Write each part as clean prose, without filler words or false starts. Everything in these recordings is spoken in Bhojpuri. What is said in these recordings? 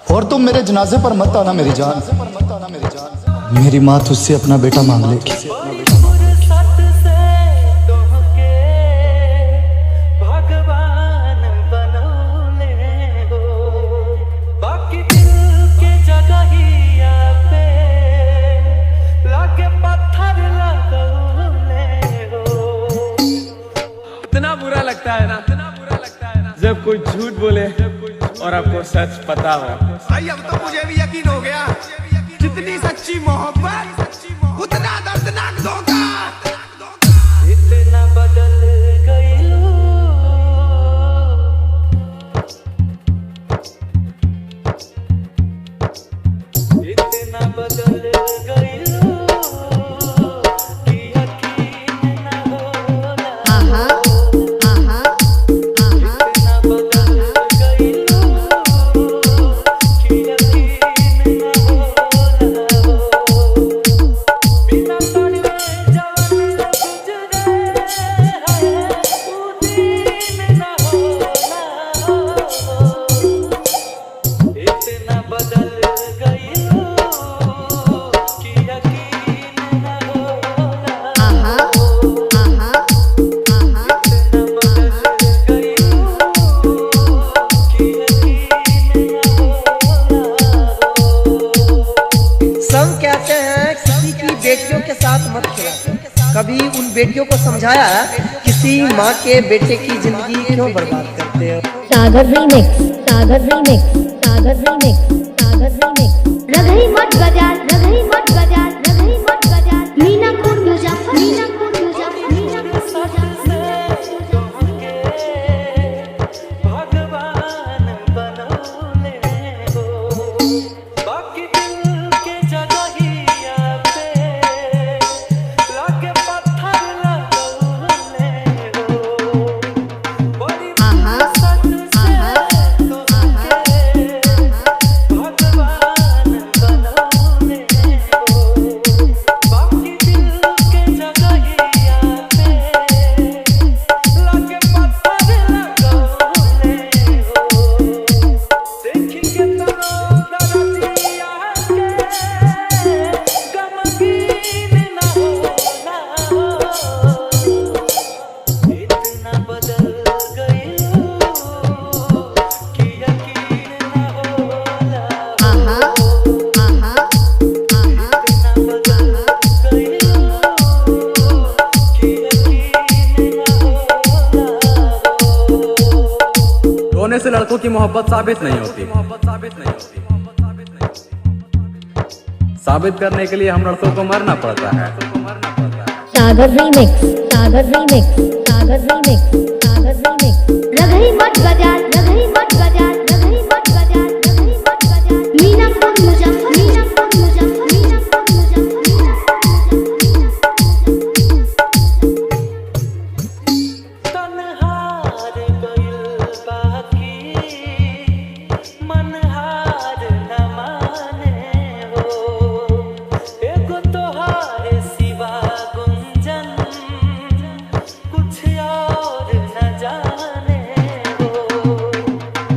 और तुम मेरे जनाजे पर मत आना मेरी जान, मेरी माँ तुझसे अपना बेटा मांग लेगी। इतना बुरा लगता है ना जब कोई झूठ बोले और आपको सच पता हो। भाई अब तो मुझे भी यकीन हो गया, जितनी सच्ची मोहब्बत उतना दर्दनाक धोखा। इतना बदल गई लो, इतना बदल गई लो कि यकीन न होला। इतना बदल गई लो कि यकीन न होला। बिना तड़पे जवानी गुजरे है, वो दिन न होला। इतना बदल गई लो कि यकीन न होला। इतना बदल गई लो कि यकीन न होला। सब कहते हैं किसी की बेटियों के साथ मत खिला। कभी उन बेटियों को समझाया किसी माँ के बेटे की जिंदगी क्यों बर्बाद करते हो? सागर रीमिक्स, सागर रीमिक्स, सागर रीमिक्स, सागर रीमिक्स। रघई मठ बाजार, रघई मठ बाजार, रघई मठ बाजार। मीनापुर मुजफ्फर, मीनापुर मुजफ्फर, मीनापुर भगवान बनौले हो, बाकी दिल के जगहिया पे लाके पत्थर लगौले हो। बड़ी फुर्सत से तोहके भगवान बनौले हो, बाकी दिल के जगहिया पे लाके पत्थर लगौले हो। देखी के तनो दरदिया के गमगीन न होला। इतना बदल गई लो कि यकीन न होला। इतना बदल गई लो कि यकीन न होला। रोने से लड़कों की मोहब्बत साबित नहीं होती। साबित करने के लिए हम लड़कों को मरना पड़ता है। सागर रीमिक्स, सागर रीमिक्स, सागर रीमिक्स, सागर रीमिक्स। रघई मठ बाजार, रघई मठ बाजार, रघई मठ बाजार, रघई मठ बाजार। मीनापुर मुजफ्फर, मीनापुर मुजफ्फर, मीनापुर मुजफ्फर। तन्हार गइल बाकी मनहार न माने हो, एगो तोहारे सिवा गुंजन कुछ और न जाने हो।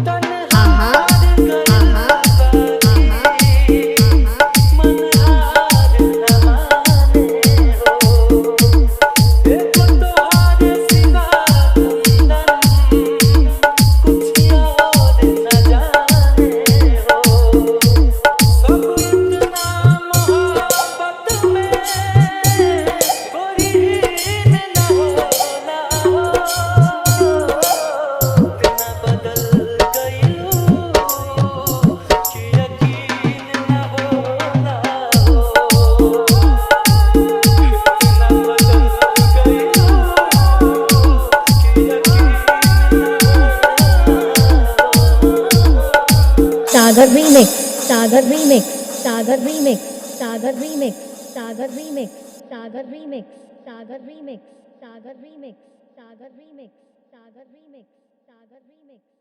तन्हार गइल बाकी मनहार न माने हो, एगो तोहारे सिवा गुंजन कुछ और न जाने हो। सब इतना मोहब्बत में गोरीन न होला। इतना बदल गई लो कि यकीन न होला। इतना बदल गई लो कि यकीन सागर रीमिक्स, सागर रीमिक्स, सागर रीमिक्स, सागर रीमिक्स, सागर रीमिक्स, सागर रीमिक्स, सागर रीमिक्स, सागर रीमिक्स, सागर रीमिक्स, सागर रीमिक्स, सागर रीमिक्स।